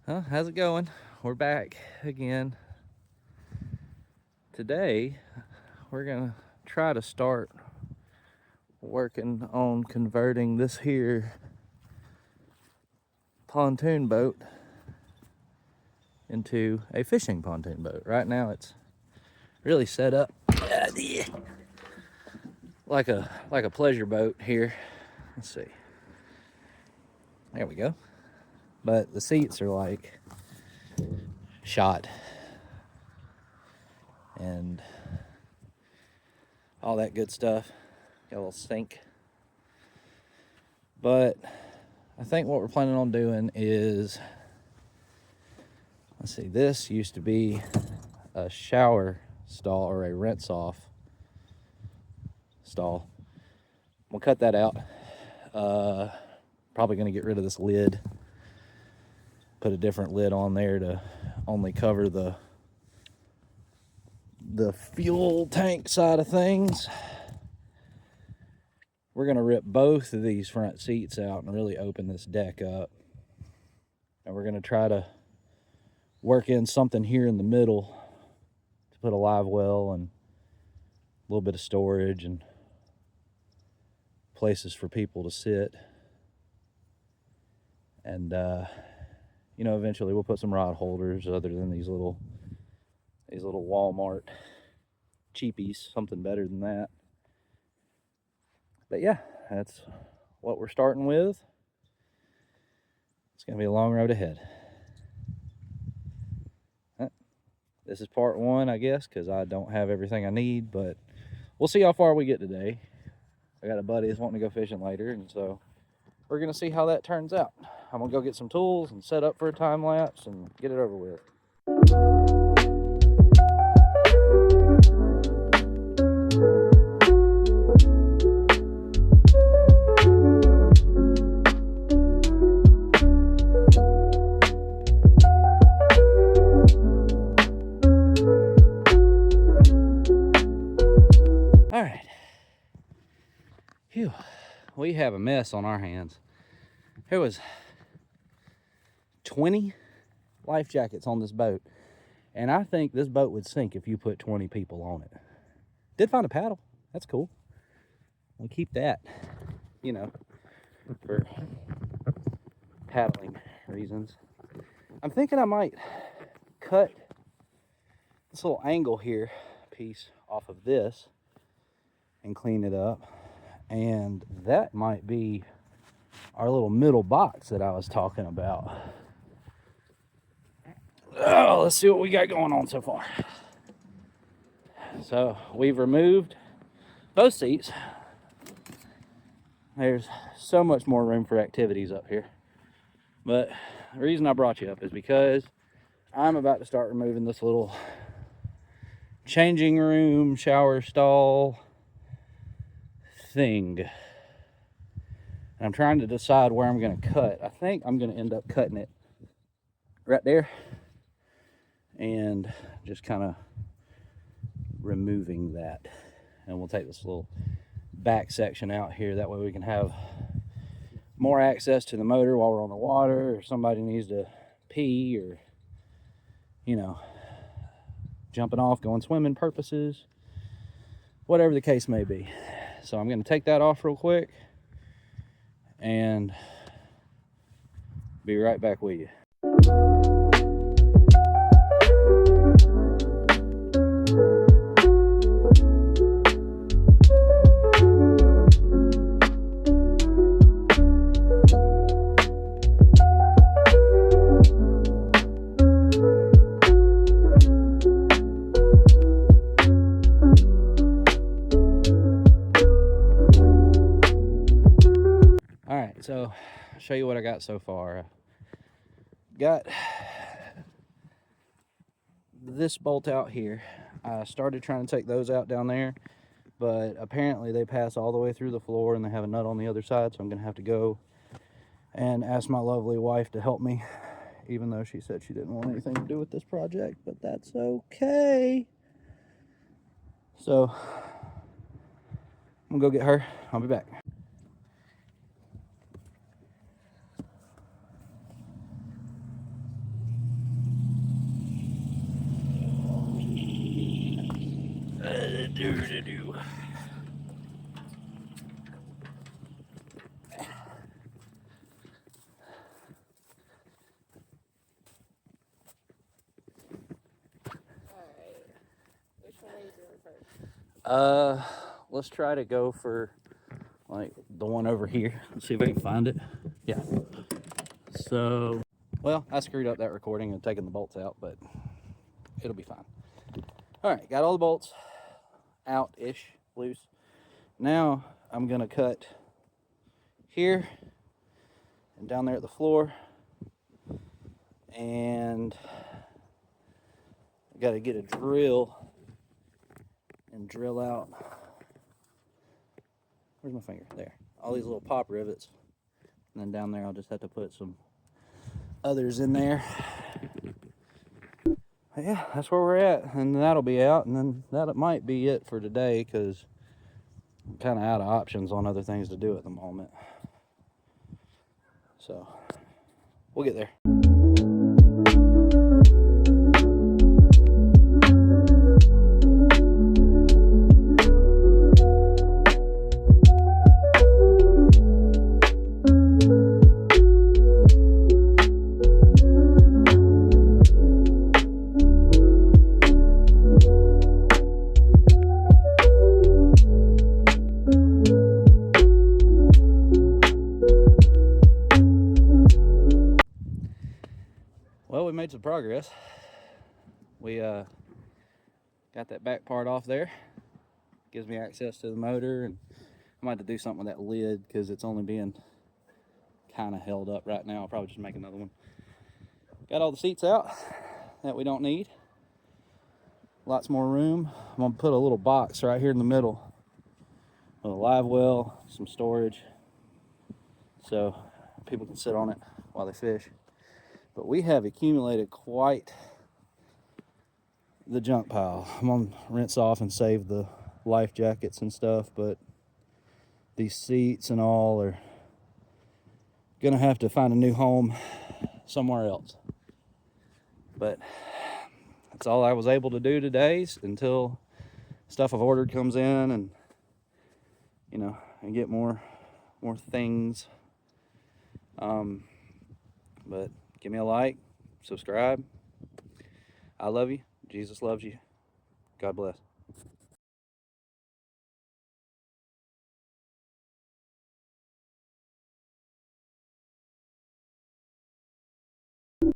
How's it going? We're back again. Today, we're gonna try to start working on converting this here pontoon boat into a fishing pontoon boat. Right now, it's really set up like a pleasure boat here. Let's see. There we go. But the seats are like shot and all that good stuff. Got a little sink. But I think what we're planning on doing is, let's see, this used to be a shower stall or a rinse off stall. We'll cut that out. Probably gonna get rid of this lid. Put a different lid on there to only cover the fuel tank side of things. We're gonna rip both of these front seats out and really open this deck up. And we're gonna try to work in something here in the middle to put a live well and a little bit of storage and places for people to sit. And eventually we'll put some rod holders other than these little Walmart cheapies, something better than that. But yeah, that's what we're starting with. It's gonna be a long road ahead. This is part one, I guess, because I don't have everything I need, but we'll see how far we get today. I got a buddy that's wanting to go fishing later, and so we're gonna see how that turns out. I'm gonna go get some tools and set up for a time lapse and get it over with. All right. Phew. We have a mess on our hands. There was 20 life jackets on this boat, and I think this boat would sink if you put 20 people on it. Did find a paddle. That's cool. We'll keep that, for paddling reasons. I'm thinking I might cut this little angle here piece off of this and clean it up, and that might be our little middle box that I was talking about. Oh, let's see what we got going on so far. So we've removed both seats. There's so much more room for activities up here. But the reason I brought you up is because I'm about to start removing this little changing room, shower stall thing. And I'm trying to decide where I'm going to cut. I think I'm going to end up cutting it right there and just kind of removing that. And we'll take this little back section out here. That way we can have more access to the motor while we're on the water, or somebody needs to pee, or jumping off, going swimming purposes, whatever the case may be. So I'm going to take that off real quick and be right back with you. So I'll show you what I got so far. Got this bolt out here. I started trying to take those out down there, but apparently they pass all the way through the floor and they have a nut on the other side, so I'm gonna have to go and ask my lovely wife to help me, even though she said she didn't want anything to do with this project, but that's okay. So I'm gonna go get her. I'll be back. Do-do-do. Which one are you doing first? Let's try to go for like the one over here. Let's see if I can find it. Yeah. So, well, I screwed up that recording and taking the bolts out, but it'll be fine. All right, got all the bolts out-ish, loose. Now I'm gonna cut here and down there at the floor, and I gotta get a drill and drill out. Where's my finger? There. All these little pop rivets. And then down there I'll just have to put some others in there. But yeah, that's where we're at, and that'll be out, and then that might be it for today, because I'm kind of out of options on other things to do at the moment. So we'll get there. Well, we made some progress. We got that back part off there. Gives me access to the motor, and I might have to do something with that lid because it's only being kind of held up right now. I'll probably just make another one. Got all the seats out that we don't need. Lots more room. I'm gonna put a little box right here in the middle with a live well, some storage, so people can sit on it while they fish. But we have accumulated quite the junk pile. I'm gonna rinse off and save the life jackets and stuff, but these seats and all are gonna have to find a new home somewhere else. But that's all I was able to do today until stuff I've ordered comes in, and you know, and get more things. But give me a like, subscribe. I love you. Jesus loves you. God bless.